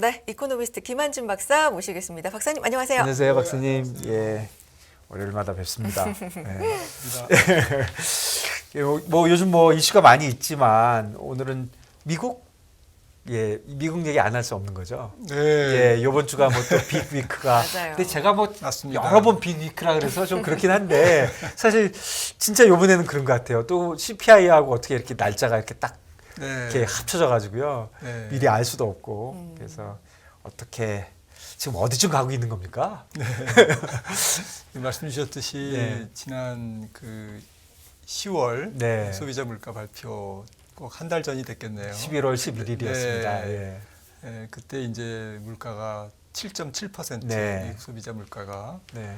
네, 이코노미스트 김한준 박사 모시겠습니다. 박사님 안녕하세요. 안녕하세요, 박사님. 예, 월요일마다 뵙습니다. 네. 뭐 요즘 뭐 이슈가 많이 있지만 오늘은 미국, 미국 얘기 안 할 수 없는 거죠. 네. 예, 이번 주가 뭐 또 빅위크가. 맞아요. 근데 제가 뭐 맞습니다. 여러 번 빅위크라 그래서 좀 그렇긴 한데 사실 진짜 이번에는 그런 것 같아요. 또 CPI하고 어떻게 이렇게 날짜가 이렇게 딱 네. 이렇게 합쳐져 가지고요. 네. 미리 알 수도 없고. 그래서 어떻게 지금 어디쯤 가고 있는 겁니까? 말씀 주셨듯이 네. 지난 그 10월 네. 소비자 물가 발표 꼭 한 달 전이 됐겠네요. 11월 11일이었습니다. 네. 그때 이제 물가가 7.7% 네. 미국 소비자 물가가 네.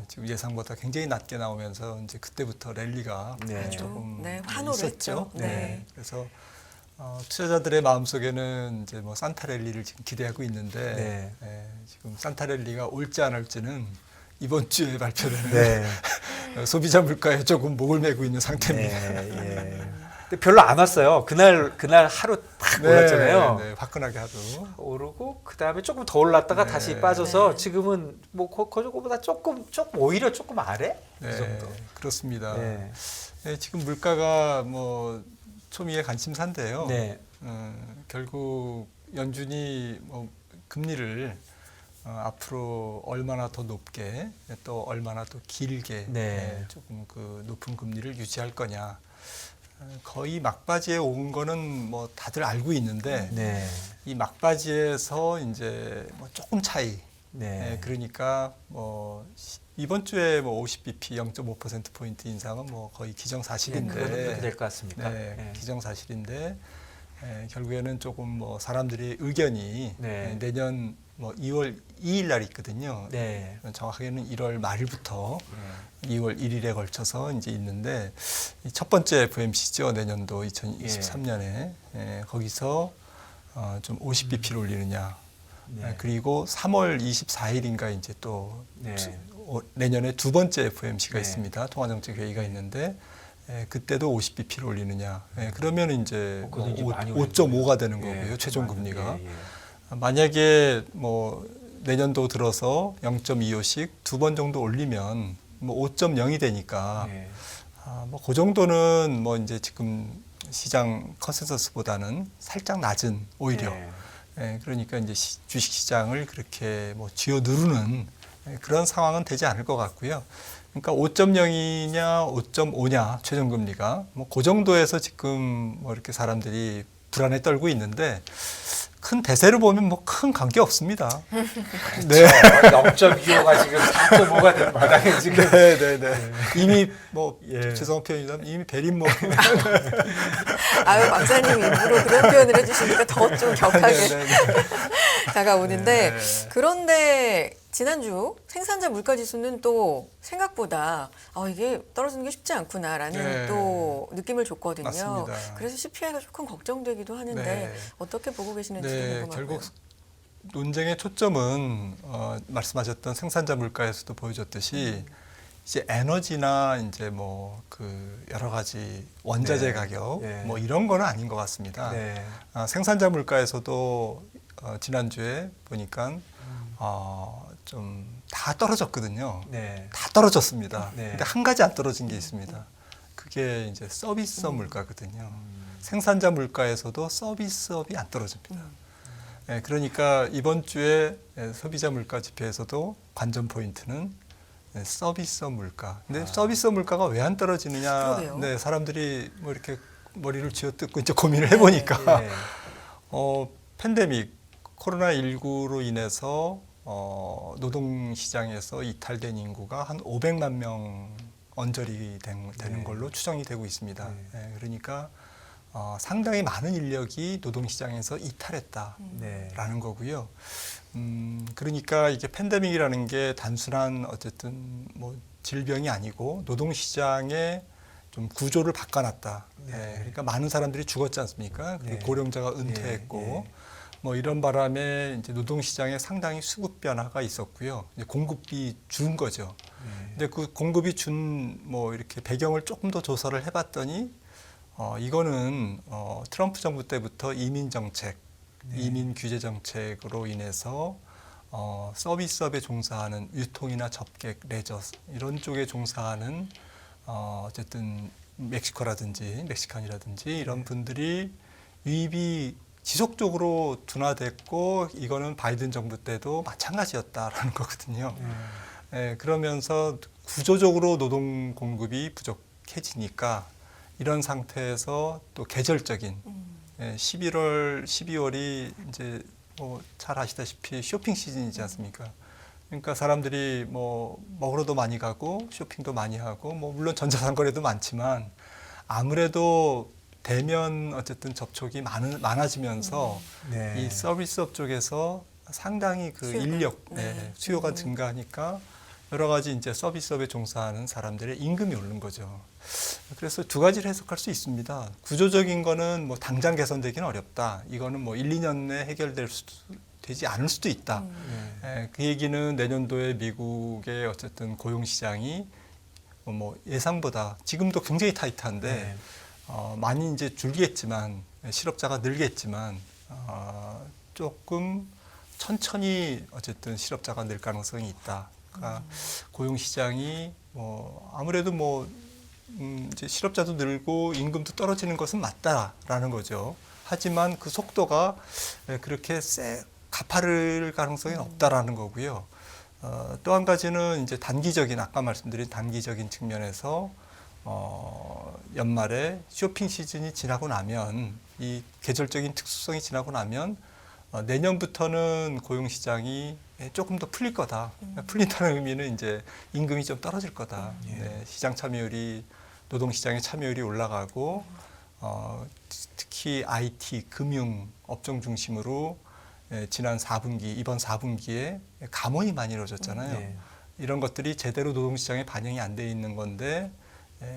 지금 예상보다 굉장히 낮게 나오면서 이제 그때부터 랠리가 네. 조금 네, 환호를 있었죠. 했죠. 네. 그래서 투자자들의 마음속에는 이제 뭐 산타 랠리를 지금 기대하고 있는데 지금 산타 랠리가 올지 안 올지는 이번 주에 발표되는 네. 소비자 물가에 조금 목을 메고 있는 상태입니다. 근데 별로 안 왔어요. 그날 하루 탁 올랐잖아요. 네, 화끈하게 하루. 오르고 그 다음에 조금 더 올랐다가 네. 다시 빠져서 네. 지금은 뭐 그거보다 조금 오히려 조금 아래 그 네, 정도. 그렇습니다. 네. 네, 지금 물가가 뭐 초미의 관심사인데요. 네. 결국 연준이 뭐 금리를 앞으로 얼마나 더 높게 또 얼마나 더 길게 네. 조금 그 높은 금리를 유지할 거냐. 거의 막바지에 온 거는 뭐 다들 알고 있는데 네. 이 막바지에서 이제 뭐 조금 차이. 네. 그러니까 뭐 이번 주에 뭐 50bp 0.5% 포인트 인상은 뭐 거의 기정사실인데. 그렇게 될 것 같습니다. 네, 네. 기정사실인데 결국에는 조금 뭐 사람들이 의견이 네. 내년 뭐 2월 2일 날 있거든요. 네. 정확하게는 1월 말부터 2월 1일에 걸쳐서 이제 있는데 이 첫 번째 FOMC죠. 내년도 2023년에 거기서 좀 50bp를 올리느냐. 네. 그리고 3월 24일인가 이제 또 네. 내년에 두 번째 FOMC가 네. 있습니다. 통화정책회의가 있는데 그때도 50bp를 올리느냐. 그러면 이제 그건 이제 많이 5.5가 되는 예, 거고요. 최종 금리가. 예, 예. 만약에 뭐 내년도 들어서 0.25씩 두 번 정도 올리면 뭐 5.0이 되니까 예. 뭐 그 정도는 뭐 이제 지금 시장 컨센서스보다는 살짝 낮은 오히려. 예. 그러니까 이제 주식 시장을 그렇게 뭐 쥐어 누르는 그런 상황은 되지 않을 것 같고요. 그러니까 5.0이냐 5.5냐 최종 금리가 뭐 그 정도에서 지금 뭐 이렇게 사람들이 불안에 떨고 있는데 큰 대세로 보면 뭐 큰 관계 없습니다. 네. 0.25가 지금 4.5가 된 마당에 지금. 네. 이미 뭐 예. 죄송한 표현이지만 이미 베린모. 아유, 박사님 일부러 그런 표현을 해주시니까 더 좀 격하게 다가오는데 네. 그런데 지난주 생산자 물가 지수는 또 생각보다 이게 떨어지는 게 쉽지 않구나라는 네. 또 느낌을 줬거든요. 맞습니다. 그래서 CPI가 조금 걱정되기도 하는데 네. 어떻게 보고 계시는지 궁금하고요. 결국 논쟁의 초점은 말씀하셨던 생산자 물가에서도 보여줬듯이 이제 에너지나 이제 뭐 그 여러 가지 원자재 네. 가격 네. 뭐 이런 거는 아닌 것 같습니다. 네. 생산자 물가에서도 지난주에 보니까 좀 다 떨어졌거든요. 네. 다 떨어졌습니다. 네. 근데 한 가지 안 떨어진 게 있습니다. 그게 이제 서비스업 물가거든요. 생산자 물가에서도 서비스업이 안 떨어집니다. 그러니까 이번 주에 소비자 물가 지표에서도 관전 포인트는 서비스업 물가. 근데 서비스업 물가가 왜 안 떨어지느냐? 그러게요. 네, 사람들이 뭐 이렇게 머리를 쥐어뜯고 이제 고민을 해보니까 네. 팬데믹 코로나19로 인해서 노동시장에서 이탈된 인구가 한 500만 명 언저리 되는 걸로 추정이 되고 있습니다. 그러니까 상당히 많은 인력이 노동시장에서 이탈했다라는 거고요. 그러니까 이게 팬데믹이라는 게 단순한 어쨌든 뭐 질병이 아니고 노동시장의 좀 구조를 바꿔놨다. 그러니까 많은 사람들이 죽었지 않습니까? 그리고 고령자가 은퇴했고 뭐 이런 바람에 이제 노동시장에 상당히 수급 변화가 있었고요. 이제 공급이 준 거죠. 근데 그 공급이 준 뭐 이렇게 배경을 조금 더 조사를 해봤더니 이거는 트럼프 정부 때부터 이민 정책 이민 규제 정책으로 인해서 서비스업에 종사하는 유통이나 접객, 레저 이런 쪽에 종사하는 어쨌든 멕시칸이라든지 이런 분들이 유입이 지속적으로 둔화됐고 이거는 바이든 정부 때도 마찬가지였다라는 거거든요. 그러면서 구조적으로 노동 공급이 부족해지니까 이런 상태에서 또 계절적인 11월, 12월이 이제 뭐 잘 아시다시피 쇼핑 시즌이지 않습니까? 그러니까 사람들이 뭐 먹으러도 많이 가고 쇼핑도 많이 하고 뭐 물론 전자상거래도 많지만 아무래도 대면 어쨌든 접촉이 많아지면서 이 서비스업 쪽에서 상당히 그 인력 수요가 증가하니까 여러 가지 이제 서비스업에 종사하는 사람들의 임금이 오르는 거죠. 그래서 두 가지를 해석할 수 있습니다. 구조적인 거는 뭐 당장 개선되기는 어렵다. 이거는 뭐 1, 2년 내에 되지 않을 수도 있다. 그 얘기는 내년도에 미국의 어쨌든 고용 시장이 뭐 예상보다 지금도 굉장히 타이트한데 많이 이제 줄겠지만 실업자가 늘겠지만 조금 천천히 어쨌든 실업자가 늘 가능성이 있다. 그러니까 고용 시장이 뭐 아무래도 뭐 이제 실업자도 늘고 임금도 떨어지는 것은 맞다라는 거죠. 하지만 그 속도가 그렇게 가파를 가능성이 없다라는 거고요. 또 한 가지는 이제 단기적인 아까 말씀드린 단기적인 측면에서 연말에 쇼핑 시즌이 지나고 나면 이 계절적인 특수성이 지나고 나면 내년부터는 고용 시장이 조금 더 풀릴 거다. 풀린다는 의미는 이제 임금이 좀 떨어질 거다. 시장 참여율이 노동 시장의 참여율이 올라가고 특히 IT, 금융 업종 중심으로 지난 4분기, 이번 4분기에 감원이 많이 이루어졌잖아요. 이런 것들이 제대로 노동 시장에 반영이 안 돼 있는 건데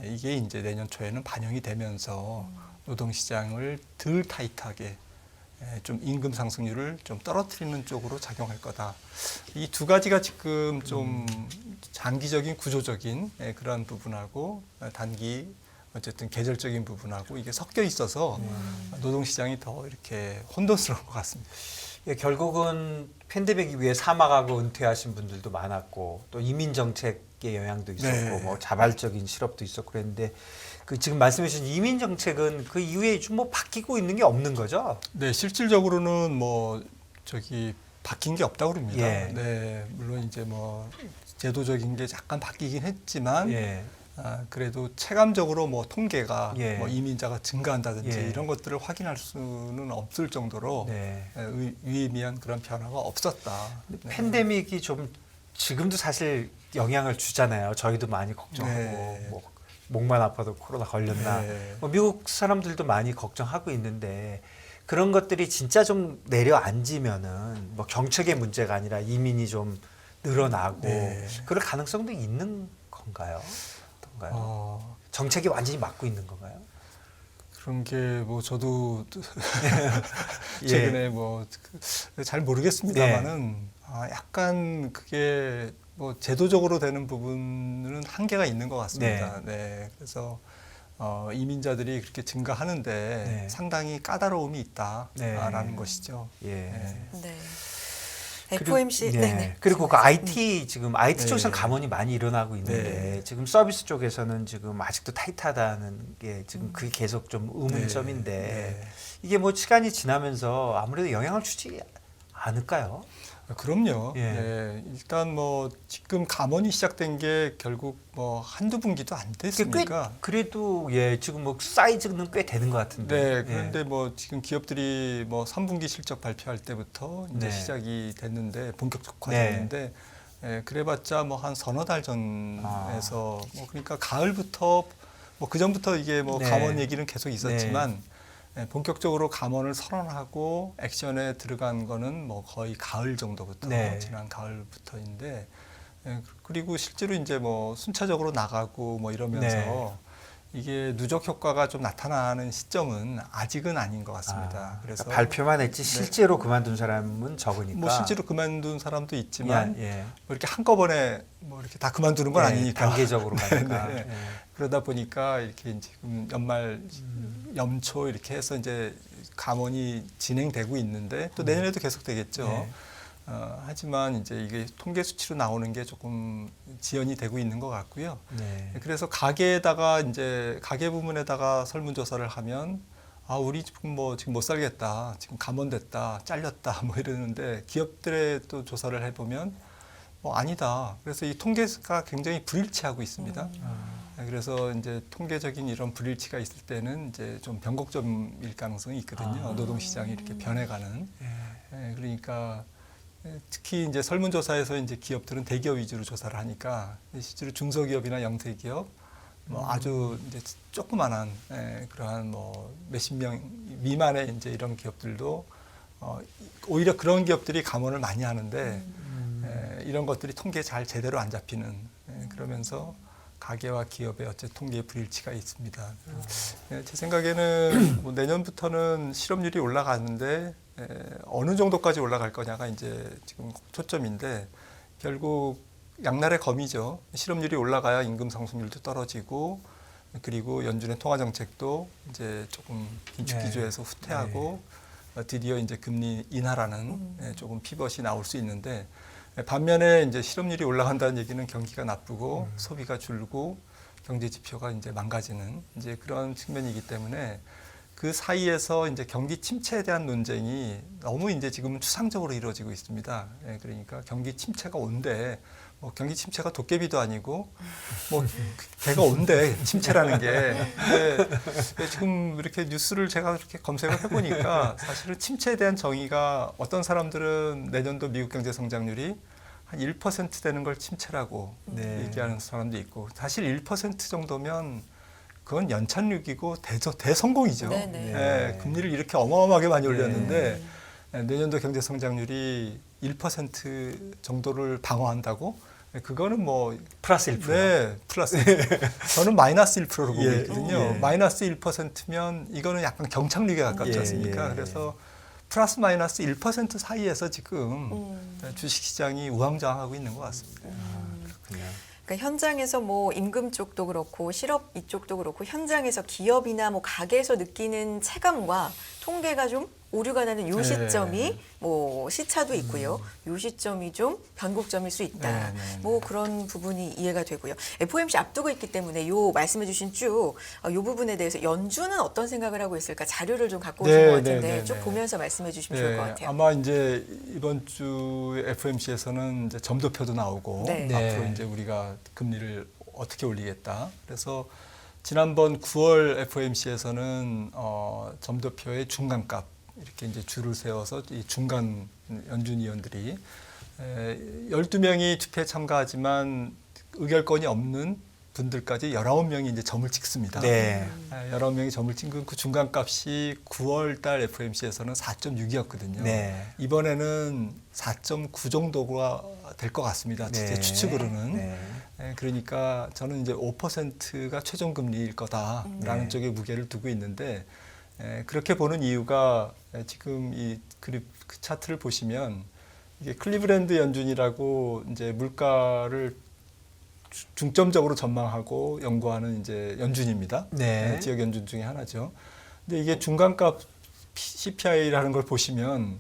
이게 이제 내년 초에는 반영이 되면서 노동 시장을 덜 타이트하게 좀 임금 상승률을 좀 떨어뜨리는 쪽으로 작용할 거다. 이 두 가지가 지금 좀 장기적인 구조적인 그런 부분하고 단기 어쨌든 계절적인 부분하고 이게 섞여 있어서 노동 시장이 더 이렇게 혼돈스러운 것 같습니다. 결국은 팬데믹 이후에 사망하고 은퇴하신 분들도 많았고 또 이민 정책의 영향도 있었고 뭐 자발적인 실업도 있었고 그랬는데 그 지금 말씀해 주신 이민 정책은 그 이후에 좀 뭐 바뀌고 있는 게 없는 거죠? 네, 실질적으로는 뭐 바뀐 게 없다고 그럽니다. 네, 물론 이제 뭐 제도적인 게 약간 바뀌긴 했지만 그래도 체감적으로 뭐 통계가 뭐 이민자가 증가한다든지 이런 것들을 확인할 수는 없을 정도로 유의미한 그런 변화가 없었다. 팬데믹이 좀 지금도 사실 영향을 주잖아요. 저희도 많이 걱정하고 뭐 목만 아파도 코로나 걸렸나. 뭐 미국 사람들도 많이 걱정하고 있는데 그런 것들이 진짜 좀 내려앉으면은 뭐 정책의 문제가 아니라 이민이 좀 늘어나고 그럴 가능성도 있는 건가요? 어떤가요? 정책이 완전히 막고 있는 건가요? 그런 게 뭐 저도 최근에 뭐 잘 모르겠습니다만은 약간 그게 뭐 제도적으로 되는 부분은 한계가 있는 것 같습니다. 그래서 이민자들이 그렇게 증가하는데 상당히 까다로움이 있다라는 것이죠. FOMC. 그리고 그 IT 지금 IT 쪽에서는 감원이 많이 일어나고 있는데 지금 서비스 쪽에서는 지금 아직도 타이트하다는 게 지금 그게 계속 좀 의문점인데 이게 뭐 시간이 지나면서 아무래도 영향을 주지 않을까요? 그럼요. 일단 뭐 지금 감원이 시작된 게 결국 뭐 한두 분기도 안 됐으니까. 그래도 지금 뭐 사이즈는 꽤 되는 것 같은데. 그런데 뭐 지금 기업들이 뭐 3분기 실적 발표할 때부터 이제 시작이 됐는데 본격적화됐는데 그래봤자 뭐 한 서너 달 전에서 뭐 그러니까 가을부터 뭐 그 전부터 이게 뭐 감원 얘기는 계속 있었지만. 본격적으로 감원을 선언하고 액션에 들어간 거는 뭐 거의 가을 정도부터 지난 가을부터인데 그리고 실제로 이제 뭐 순차적으로 나가고 뭐 이러면서 이게 누적 효과가 좀 나타나는 시점은 아직은 아닌 것 같습니다. 그래서 그러니까 발표만 했지 실제로 그만둔 사람은 적으니까. 뭐 실제로 그만둔 사람도 있지만 예. 뭐 이렇게 한꺼번에 뭐 이렇게 다 그만두는 건 아니니까 단계적으로 가니까. 네. 그러다 보니까 이렇게 지금 연말 연초 이렇게 해서 이제 감원이 진행되고 있는데 또 내년에도 계속 되겠죠. 네. 하지만 이제 이게 통계 수치로 나오는 게 조금 지연이 되고 있는 것 같고요. 네. 그래서 가게에다가 이제 가게 부문에다가 설문조사를 하면 우리 지금 못 살겠다, 지금 감원됐다, 잘렸다 뭐 이러는데 기업들의 또 조사를 해보면 아니다. 그래서 이 통계가 굉장히 불일치하고 있습니다. 그래서 이제 통계적인 이런 불일치가 있을 때는 이제 좀 변곡점일 가능성이 있거든요. 노동시장이 이렇게 변해가는. 그러니까 특히 이제 설문조사에서 이제 기업들은 대기업 위주로 조사를 하니까 실제로 중소기업이나 영세기업, 아주 이제 조그만한 그러한 몇십 명 미만의 이제 이런 기업들도 오히려 그런 기업들이 감원을 많이 하는데 이런 것들이 통계에 잘 제대로 안 잡히는 그러면서 가계와 기업의 어째 통계의 불일치가 있습니다. 제 생각에는 내년부터는 실업률이 올라가는데 어느 정도까지 올라갈 거냐가 이제 지금 초점인데 결국 양날의 검이죠. 실업률이 올라가야 임금 상승률도 떨어지고 그리고 연준의 통화 정책도 이제 조금 긴축 기조에서 후퇴하고 드디어 이제 금리 인하라는 조금 피벗이 나올 수 있는데 반면에 이제 실업률이 올라간다는 얘기는 경기가 나쁘고 소비가 줄고 경제 지표가 이제 망가지는 이제 그런 측면이기 때문에 그 사이에서 이제 경기 침체에 대한 논쟁이 너무 이제 지금은 추상적으로 이루어지고 있습니다. 그러니까 경기 침체가 온대. 경기 침체가 도깨비도 아니고 개가 온대 침체라는 게 지금 이렇게 뉴스를 제가 이렇게 검색을 해보니까 사실은 침체에 대한 정의가 어떤 사람들은 내년도 미국 경제 성장률이 한 1% 되는 걸 침체라고 얘기하는 사람도 있고 사실 1% 정도면 그건 연착륙이고 대성공이죠. 금리를 이렇게 어마어마하게 많이 올렸는데 내년도 경제 성장률이 1% 정도를 방어한다고? 그거는 플러스 1%. 네, 플러스. 저는 마이너스 1%로 보고 있거든요. 마이너스 1%면 이거는 약간 경착륙에 가깝지 않습니까? 그래서 플러스 마이너스 1% 사이에서 지금 주식시장이 우왕좌왕하고 있는 것 같습니다. 그렇군요. 그러니까 현장에서 임금 쪽도 그렇고 실업 이쪽도 그렇고 현장에서 기업이나 가게에서 느끼는 체감과 통계가 좀 오류가 나는 요 시점이 시차도 있고요. 요 시점이 좀 변곡점일 수 있다. 그런 부분이 이해가 되고요. FOMC 앞두고 있기 때문에 요 말씀해주신 쭉 요 부분에 대해서 연준은 어떤 생각을 하고 있을까 자료를 좀 갖고 오신 것 같은데 쭉 보면서 말씀해주시면 좋을 것 같아요. 아마 이제 이번 주 FOMC에서는 이제 점도표도 나오고 앞으로 이제 우리가 금리를 어떻게 올리겠다. 그래서 지난번 9월 FOMC에서는 점도표의 중간값 이렇게 이제 줄을 세워서 이 중간 연준 위원들이 12명이 투표에 참가하지만 의결권이 없는 분들까지 19명이 이제 점을 찍습니다. 19명이 점을 찍은 그 중간값이 9월 달 FOMC에서는 4.6이었거든요. 이번에는 4.9 정도가 될 것 같습니다. 제 추측으로는. 그러니까 저는 이제 5%가 최종 금리일 거다라는 쪽에 무게를 두고 있는데 그렇게 보는 이유가 지금 이 그래프 차트를 보시면 이게 클리브랜드 연준이라고 이제 물가를 중점적으로 전망하고 연구하는 이제 연준입니다. 지역 연준 중에 하나죠. 근데 이게 중간값 CPI라는 걸 보시면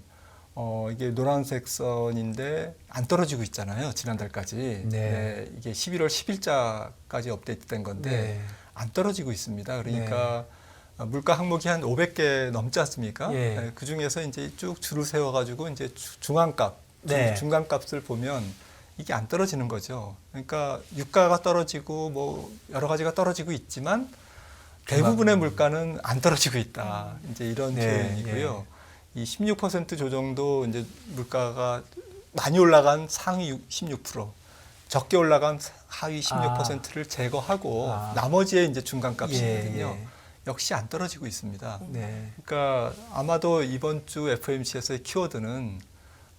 이게 노란색 선인데 안 떨어지고 있잖아요. 지난달까지. 이게 11월 10일자까지 업데이트된 건데 안 떨어지고 있습니다. 그러니까 물가 항목이 한 500개 넘지 않습니까? 그 중에서 이제 쭉 줄을 세워가지고 이제 중간값, 중간값을 보면 이게 안 떨어지는 거죠. 그러니까 유가가 떨어지고 여러 가지가 떨어지고 있지만 대부분의 물가는 안 떨어지고 있다. 이제 이런 표현이고요. 이 16% 조정도 이제 물가가 많이 올라간 상위 16%, 적게 올라간 하위 16%를 제거하고 나머지의 이제 중간값이거든요. 역시 안 떨어지고 있습니다. 그러니까 아마도 이번 주 FOMC에서의 키워드는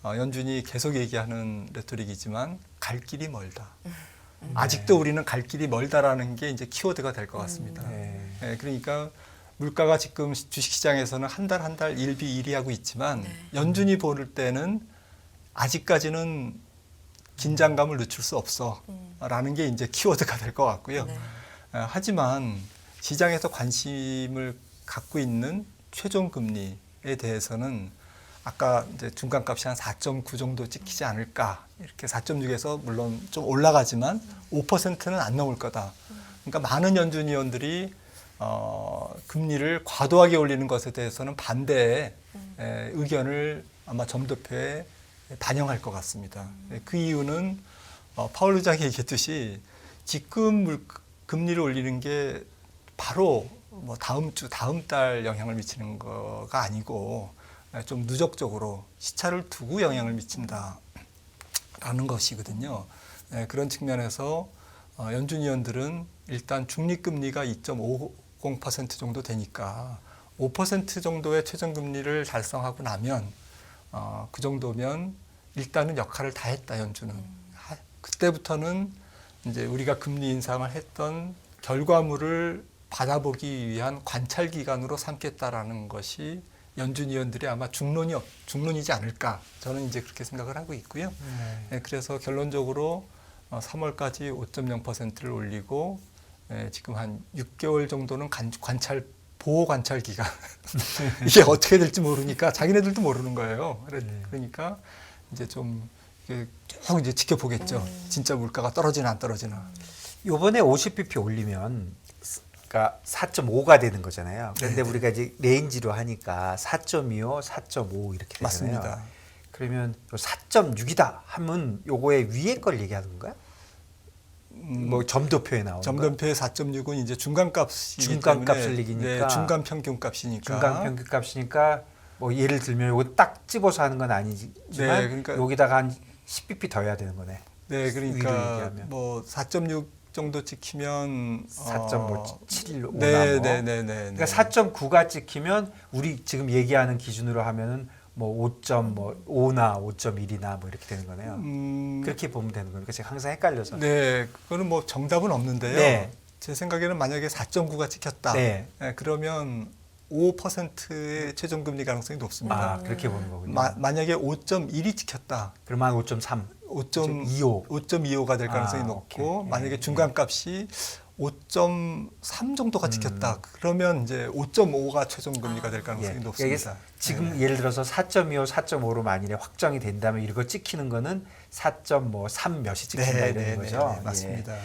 연준이 계속 얘기하는 레토릭이지만 갈 길이 멀다. 아직도 우리는 갈 길이 멀다라는 게 이제 키워드가 될 것 같습니다. 그러니까 물가가 지금 주식시장에서는 한 달 한 달 일비일비하고 있지만 네. 연준이 볼 때는 아직까지는 긴장감을 늦출 수 없어라는 게 이제 키워드가 될 것 같고요. 네. 하지만 시장에서 관심을 갖고 있는 최종 금리에 대해서는 아까 이제 중간값이 한 4.9 정도 찍히지 않을까. 이렇게 4.6에서 물론 좀 올라가지만 5%는 안 넘을 거다. 그러니까 많은 연준 위원들이 금리를 과도하게 올리는 것에 대해서는 반대의 의견을 아마 점도표에 반영할 것 같습니다. 그 이유는 파월 의장이 얘기했듯이 지금 금리를 올리는 게 바로 뭐 다음 주, 다음 달 영향을 미치는 거가 아니고 좀 누적적으로 시차를 두고 영향을 미친다라는 것이거든요. 그런 측면에서 연준 위원들은 일단 중립금리가 2.50% 정도 되니까 5% 정도의 최저금리를 달성하고 나면 그 정도면 일단은 역할을 다 했다, 연준은. 그때부터는 이제 우리가 금리 인상을 했던 결과물을 받아보기 위한 관찰 기간으로 삼겠다라는 것이 연준 위원들이 아마 중론이지 않을까, 저는 이제 그렇게 생각을 하고 있고요. 그래서 결론적으로 3월까지 5.0%를 올리고 지금 한 6개월 정도는 보호 관찰 기간. 이게 어떻게 될지 모르니까 자기네들도 모르는 거예요. 그러니까 이제 좀 쭉 이제 지켜보겠죠. 진짜 물가가 떨어지나 안 떨어지나. 요번에 50bp 올리면 그러니까 4.5가 되는 거잖아요. 그런데 네. 우리가 이제 레인지로 하니까 4.25, 4.5 이렇게 되잖아요. 맞습니다. 그러면 4.6이다 하면 요거의 위에 걸 얘기하는 건가요? 뭐 점도표에 나오는 거. 점도표의 4.6은 이제 중간값이기 중간값을 때문에 이기니까. 네, 중간 평균값이니까. 중간 평균값이니까 뭐 예를 들면 요거 딱 집어서 하는 건 아니지만 네, 그러니까 여기다가 한 10bp 더 해야 되는 거네. 네, 위를 그러니까 얘기하면. 뭐 4.6 정도 찍히면 4.715나 네, 뭐. 네, 네, 네. 그러니까 4.9가 찍히면 우리 지금 얘기하는 기준으로 하면은 뭐 5.5나 5.1이나 뭐 이렇게 되는 거네요. 그렇게 보면 되는 거니까 제가 항상 헷갈려서. 네, 그거는 뭐 정답은 없는데요. 네. 제 생각에는 만약에 4.9가 찍혔다. 네. 그러면 5%의 최종금리 가능성이 높습니다. 아, 그렇게 보는 거군요. 만약에 5.1이 찍혔다. 그러면 한 5.3, 5.25. 5.25가 될 가능성이 높고 오케이. 만약에 중간값이 5.3 정도가 찍혔다. 그러면 이제 5.5가 최종금리가 될 가능성이 높습니다. 지금 예를 들어서 4.25, 4.5로 만일에 확정이 된다면 이거 찍히는 거는 4.3 몇이 찍힌다 이런 거죠. 네, 맞습니다. 예.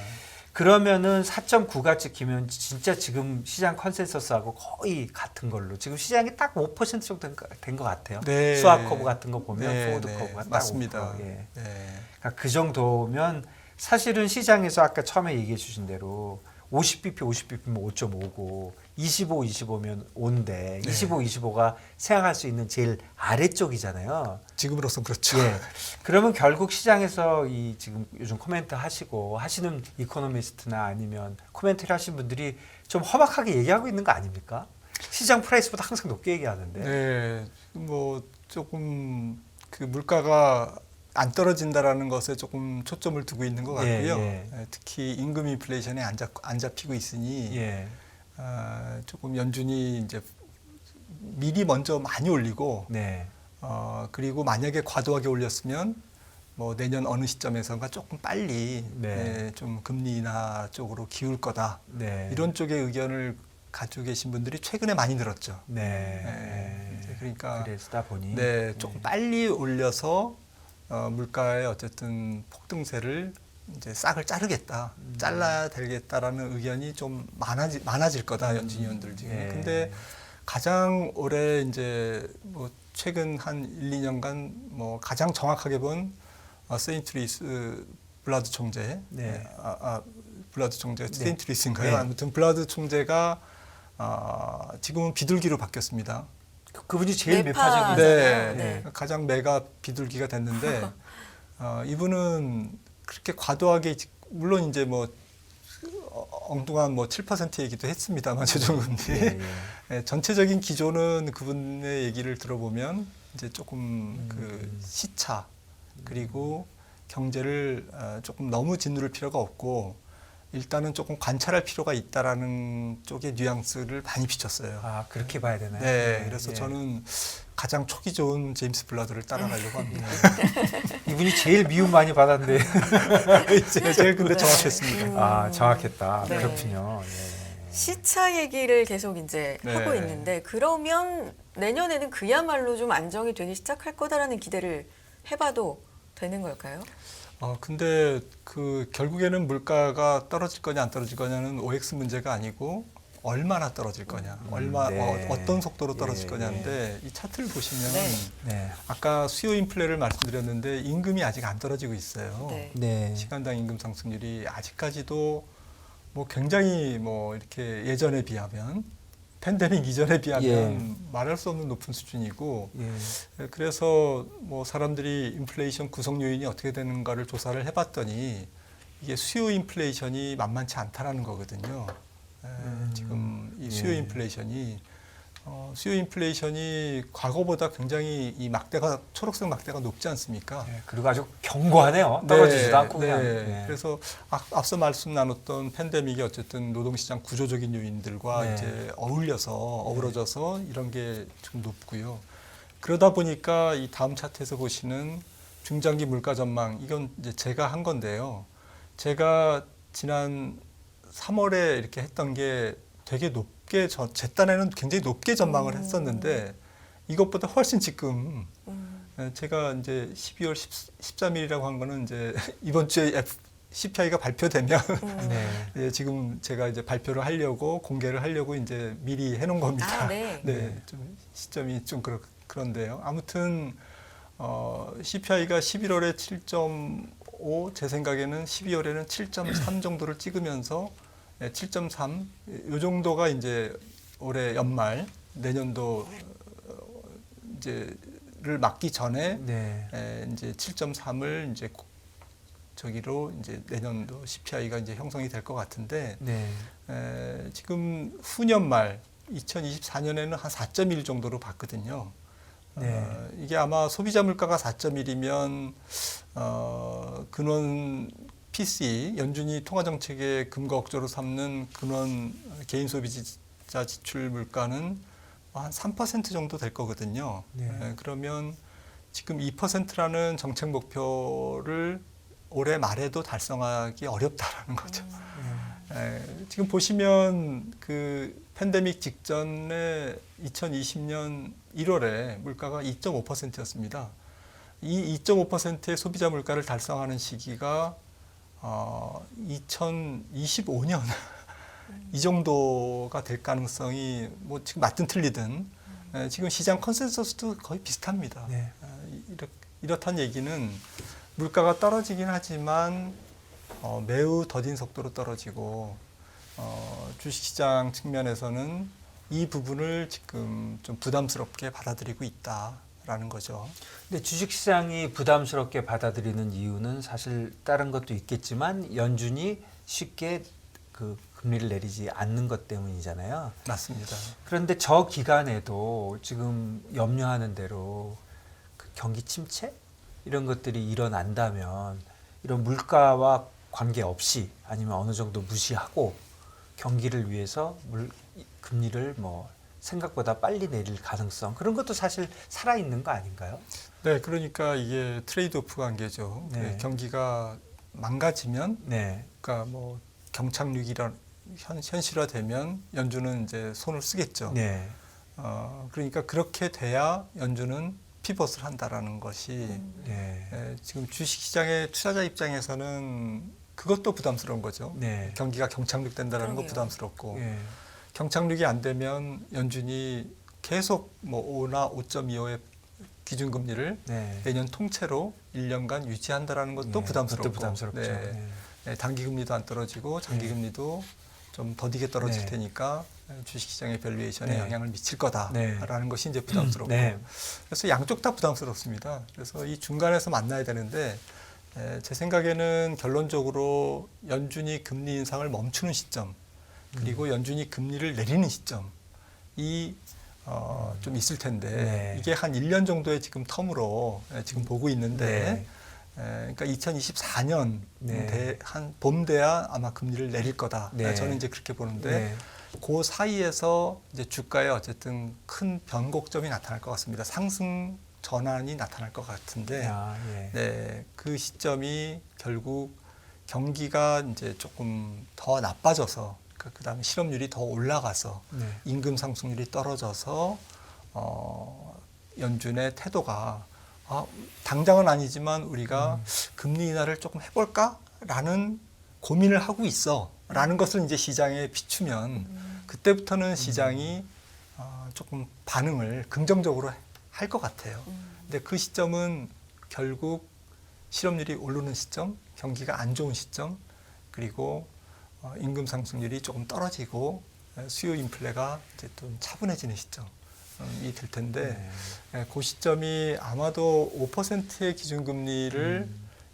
그러면은 4.9가 찍히면 진짜 지금 시장 컨센서스하고 거의 같은 걸로 지금 시장이 딱 5% 정도 된 것 같아요. 네. 스왑 커브 같은 거 보면 네, 포워드 네, 커브가 딱 맞습니다. 5%. 예. 네. 그러니까 그 정도면 사실은 시장에서 아까 처음에 얘기해 주신 대로 50bp, 50bp면 5.5고 25, 25면 5인데 25, 25가 생각할 수 있는 제일 아래쪽이잖아요. 지금으로선 그렇죠. 예. 그러면 결국 시장에서 이 지금 요즘 코멘트 하시고 하시는 이코노미스트나 아니면 코멘트를 하신 분들이 좀 험악하게 얘기하고 있는 거 아닙니까? 시장 프라이스보다 항상 높게 얘기하는데. 네, 뭐 조금 그 물가가 안 떨어진다라는 것에 조금 초점을 두고 있는 것 같고요. 예. 특히 임금 인플레이션이 안 잡히고 있으니 예. 조금 연준이 이제 미리 먼저 많이 올리고 네. 그리고 만약에 과도하게 올렸으면 뭐 내년 어느 시점에선가 조금 빨리 네. 좀 금리 인하 쪽으로 기울 거다. 네. 이런 쪽의 의견을 가지고 계신 분들이 최근에 많이 늘었죠. 네. 이제 그러니까 그러다 보니 네, 조금 빨리 올려서 물가의 어쨌든 폭등세를 이제 싹을 자르겠다, 잘라야 되겠다라는 의견이 좀 많아질 거다 연준 위원들 중에. 네. 근데 가장 올해 이제 뭐 최근 한 1, 2년간 뭐 가장 정확하게 본 세인트 루이스 블라드 총재, 네. 블라드 총재 네. 세인트 루이스인가요? 네. 아무튼 블라드 총재가 지금은 비둘기로 바뀌었습니다. 그분이 제일 매파. 매파적인. 네, 네. 가장 메가 비둘기가 됐는데 이분은 그렇게 과도하게 물론 이제 뭐 엉뚱한 뭐 7% 얘기도 했습니다만 최종금리 예, 예. 전체적인 기조는 그분의 얘기를 들어보면 이제 조금 그 시차 그리고 경제를 조금 너무 짓누를 필요가 없고 일단은 조금 관찰할 필요가 있다라는 쪽의 뉘앙스를 많이 비쳤어요. 아, 그렇게 봐야 되나요? 네, 그래서 예. 저는 가장 촉이 좋은 제임스 블라드를 따라가려고 합니다. 이분이 제일 미움 많이 받았는데. 제일 근데 정확했습니다. 아, 정확했다. 네. 그렇군요. 예. 시차 얘기를 계속 이제 네. 하고 있는데 그러면 내년에는 그야말로 좀 안정이 되기 시작할 거다라는 기대를 해봐도 되는 걸까요? 근데 그 결국에는 물가가 떨어질 거냐 안 떨어질 거냐는 OX 문제가 아니고 얼마나 떨어질 거냐, 네. 어떤 속도로 떨어질 예, 거냐인데 이 차트를 보시면 네. 네. 아까 수요 인플레를 말씀드렸는데 임금이 아직 안 떨어지고 있어요. 네. 네. 시간당 임금 상승률이 아직까지도 뭐 굉장히 뭐 이렇게 예전에 비하면 팬데믹 이전에 비하면 예. 말할 수 없는 높은 수준이고 예. 그래서 뭐 사람들이 인플레이션 구성 요인이 어떻게 되는가를 조사를 해봤더니 이게 수요 인플레이션이 만만치 않다라는 거거든요. 지금 이 수요 예. 인플레이션이 과거보다 굉장히 이 막대가 초록색 막대가 높지 않습니까? 예. 그리고 아주 견고하네요. 떨어지지도 않고 그냥. 예. 그래서 앞서 말씀 나눴던 팬데믹이 어쨌든 노동시장 구조적인 요인들과 네. 이제 어우러져서 이런 게 좀 높고요. 그러다 보니까 이 다음 차트에서 보시는 중장기 물가 전망 이건 이제 제가 한 건데요. 제가 지난 3월에 이렇게 했던 게 되게 높게 제 딴에는 굉장히 높게 전망을 했었는데 이것보다 훨씬 지금 제가 이제 12월 13일이라고 한 거는 이제 이번 주에 CPI가 발표되면 네. 예, 지금 제가 이제 발표를 하려고 공개를 하려고 이제 미리 해놓은 겁니다. 아, 네. 네, 좀 시점이 좀 그런데요. 아무튼 CPI가 11월에 7.5, 제 생각에는 12월에는 7.3 정도를 찍으면서 7.3, 이 정도가 이제 올해 연말 내년도 이제를 맞기 전에 네. 이제 7.3을 이제 저기로 이제 내년도 CPI가 이제 형성이 될 것 같은데 네. 지금 후년 말 2024년에는 한 4.1 정도로 봤거든요. 네. 이게 아마 소비자 물가가 4.1이면 근원 PCE 연준이 통화 정책의 근거 억조로 삼는 근원 개인 소비자 지출 물가는 한 3% 정도 될 거거든요. 네. 그러면 지금 2%라는 정책 목표를 올해 말에도 달성하기 어렵다라는 거죠. 지금 보시면 그 팬데믹 직전에 2020년 1월에 물가가 2.5%였습니다. 이 2.5%의 소비자 물가를 달성하는 시기가 2025년 이 정도가 될 가능성이 뭐 지금 맞든 틀리든 지금 시장 컨센서스도 거의 비슷합니다. 네. 이렇단 얘기는 물가가 떨어지긴 하지만 매우 더딘 속도로 떨어지고 주식시장 측면에서는 이 부분을 지금 좀 부담스럽게 받아들이고 있다라는 거죠. 근데 주식시장이 부담스럽게 받아들이는 이유는 사실 다른 것도 있겠지만 연준이 쉽게 그 금리를 내리지 않는 것 때문이잖아요. 맞습니다. 그런데 저 기간에도 지금 염려하는 대로 그 경기 침체 이런 것들이 일어난다면 이런 물가와 관계없이 아니면 어느 정도 무시하고 경기를 위해서 금리를 뭐 생각보다 빨리 내릴 가능성 그런 것도 사실 살아있는 거 아닌가요? 네, 그러니까 이게 트레이드오프 관계죠. 네. 경기가 망가지면, 네. 그러니까 뭐 경착륙이 현실화되면 연준은 이제 손을 쓰겠죠. 네. 그러니까 그렇게 돼야 연준은 피벗을 한다라는 것이 네. 지금 주식시장의 투자자 입장에서는 그것도 부담스러운 거죠. 네. 경기가 경착륙된다라는 거 그러게요. 부담스럽고 네. 경착륙이 안 되면 연준이 계속 뭐 5나 5.25의 기준금리를 네. 내년 통째로 1년간 유지한다라는 것도 네, 부담스럽고, 그것도 부담스럽죠. 네. 단기금리도 안 떨어지고 장기금리도 좀 더디게 떨어질 네. 테니까 주식시장의 밸류에이션에 네. 영향을 미칠 거다라는 네. 것이 이제 부담스럽고, 네. 그래서 양쪽 다 부담스럽습니다. 그래서 이 중간에서 만나야 되는데 제 생각에는 결론적으로 연준이 금리 인상을 멈추는 시점 그리고 연준이 금리를 내리는 시점이 좀 있을 텐데 네. 이게 한 1년 정도의 지금 텀으로 지금 보고 있는데 그러니까 2024년 네. 한 봄 돼야 아마 금리를 내릴 거다. 네. 저는 이제 그렇게 보는데 네. 그 사이에서 이제 주가에 어쨌든 큰 변곡점이 나타날 것 같습니다. 상승 전환이 나타날 것 같은데, 예. 네, 그 시점이 결국 경기가 이제 조금 더 나빠져서, 그다음에 실업률이 더 올라가서 네. 임금 상승률이 떨어져서 연준의 태도가 당장은 아니지만 우리가 금리 인하를 조금 해볼까라는 고민을 하고 있어라는 것을 이제 시장에 비추면 그때부터는 시장이 조금 반응을 긍정적으로 할 것 같아요. 근데 그 시점은 결국 실업률이 오르는 시점, 경기가 안 좋은 시점, 그리고 임금 상승률이 조금 떨어지고 수요 인플레가 이제 좀 차분해지는 시점이 될 텐데 그 시점이 아마도 5%의 기준금리를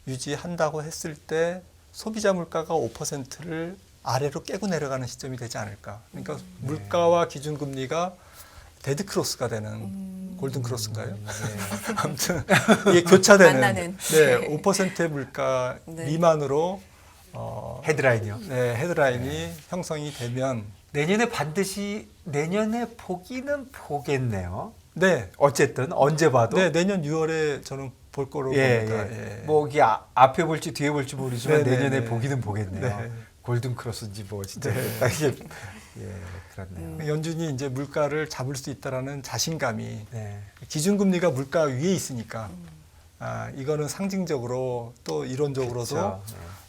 유지한다고 했을 때 소비자 물가가 5%를 아래로 깨고 내려가는 시점이 되지 않을까. 그러니까 물가와 기준금리가 데드크로스가 되는 골든크로스인가요? 아무튼 이게 교차되는 만나는. 5%의 물가 네. 미만으로 헤드라인이요. 네, 헤드라인이 형성이 되면 내년에 반드시 내년에 보기는 보겠네요. 네, 어쨌든 언제 봐도 네, 내년 6월에 저는 볼 거로 봅니다. 예. 뭐 이게 앞에 볼지 뒤에 볼지 모르지만 네, 내년에 네, 네. 보기는 보겠네요. 네. 골든 크로스인지 뭐 진짜 네. 딱 이게 그렇네요. 연준이 이제 물가를 잡을 수 있다라는 자신감이 네. 기준금리가 물가 위에 있으니까 이거는 상징적으로 또 이론적으로도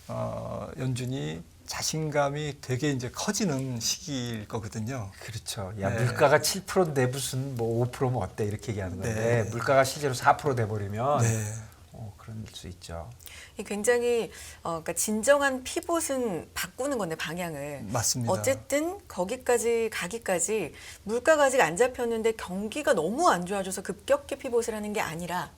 그렇죠. 연준이 자신감이 되게 이제 커지는 시기일 거거든요. 그렇죠. 야, 네. 물가가 7%인데 무슨 뭐 5%면 어때 이렇게 얘기하는 건데 네. 물가가 실제로 4% 돼버리면 네. 그럴 수 있죠. 이 굉장히 그러니까 진정한 피봇은 바꾸는 건데 방향을. 맞습니다. 어쨌든 거기까지 가기까지 물가가 아직 안 잡혔는데 경기가 너무 안 좋아져서 급격히 피봇을 하는 게 아니라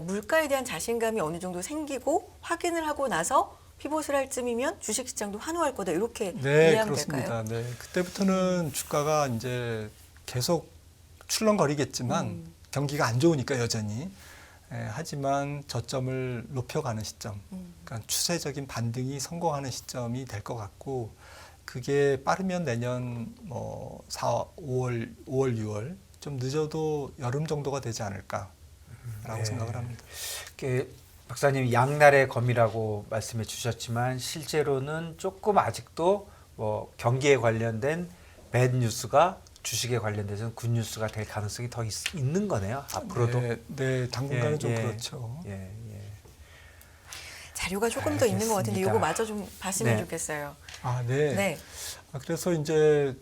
물가에 대한 자신감이 어느 정도 생기고 확인을 하고 나서 피봇을 할 쯤이면 주식시장도 환호할 거다 이렇게 네, 이해하면 그렇습니다. 될까요? 네, 그때부터는 주가가 이제 계속 출렁거리겠지만 경기가 안 좋으니까 여전히 하지만 저점을 높여가는 시점, 그러니까 추세적인 반등이 성공하는 시점이 될 것 같고 그게 빠르면 내년 뭐 5월, 6월 좀 늦어도 여름 정도가 되지 않을까라고 네. 생각을 합니다. 박사님 양날의 검이라고 말씀해 주셨지만 실제로는 조금 아직도 뭐 경기에 관련된 배드 뉴스가 주식에 관련돼서는 굿 뉴스가 될 가능성이 더 있는 거네요. 앞으로도. 네, 당분간은 좀 예. 그렇죠. 자료가 조금 더 있는 것 같은데 알겠습니다. 이거 마저 좀 봤으면 네. 좋겠어요. 네. 네. 그래서 이제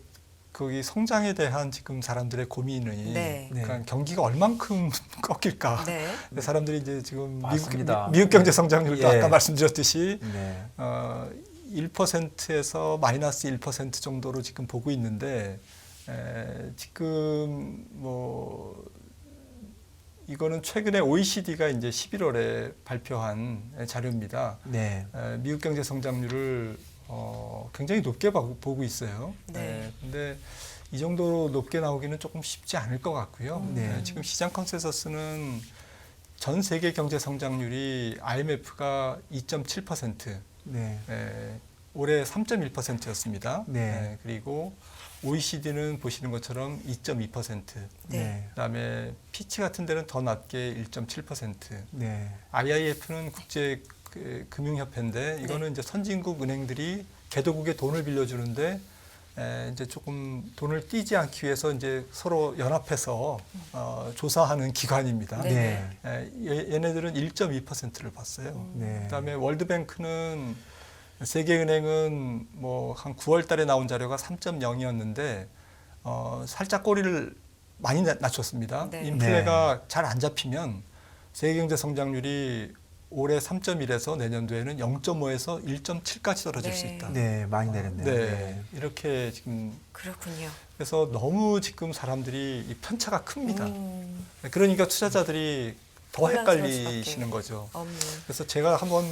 거기 성장에 대한 지금 사람들의 고민이 네. 그러니까 경기가 얼만큼 꺾일까. 네. 사람들이 이제 지금 맞습니다. 미국 경제 성장률도 예. 아까 말씀드렸듯이 네. 1%에서 마이너스 1% 정도로 지금 보고 있는데 지금 뭐 이거는 최근에 OECD가 이제 11월에 발표한 자료입니다. 네. 미국 경제 성장률을 굉장히 높게 보고 있어요. 네. 근데 이 정도로 높게 나오기는 조금 쉽지 않을 것 같고요. 네. 지금 시장 컨센서스는 전 세계 경제 성장률이 IMF가 2.7%, 네. 올해 3.1%였습니다. 네. 그리고 OECD는 보시는 것처럼 2.2%. 네. 그다음에 피치 같은 데는 더 낮게 1.7%. 네. IIF는 국제 금융협회인데 이거는 이제 선진국 은행들이 개도국에 돈을 빌려주는데 이제 조금 돈을 띄지 않기 위해서 이제 서로 연합해서 조사하는 기관입니다. 네. 얘네들은 1.2%를 봤어요. 네. 그다음에 월드뱅크는 세계은행은 뭐 한 9월 달에 나온 자료가 3.0이었는데 살짝 꼬리를 많이 낮췄습니다. 네. 인플레가 잘 안 잡히면 세계 경제 성장률이 올해 3.1에서 내년도에는 0.5에서 1.7까지 떨어질 네. 수 있다. 네, 많이 내렸네요. 네, 이렇게 지금 그렇군요. 그래서 너무 지금 사람들이 이 편차가 큽니다. 그러니까 투자자들이 더 혼란스러울 헷갈리시는 수밖에 거죠. 없는. 그래서 제가 한번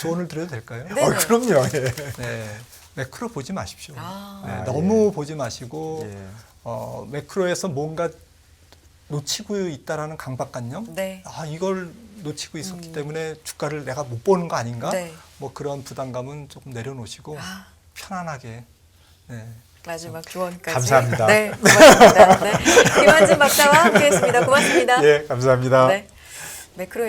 조언을 드려도 될까요? 네. 그럼요. 예. 네, 매크로 보지 마십시오. 아. 네, 아, 너무 보지 마시고 예. 매크로에서 뭔가 놓치고 있다라는 강박관념, 네. 아 이걸 놓치고 있었기 때문에 주가를 내가 못 보는 거 아닌가? 네. 뭐 그런 부담감은 조금 내려놓으시고 아. 편안하게. 네. 마지막 조언까지. 감사합니다. 네, 고맙습니다. 네. 김한진 박사와 함께했습니다. 고맙습니다. 예, 감사합니다. 네. 매크로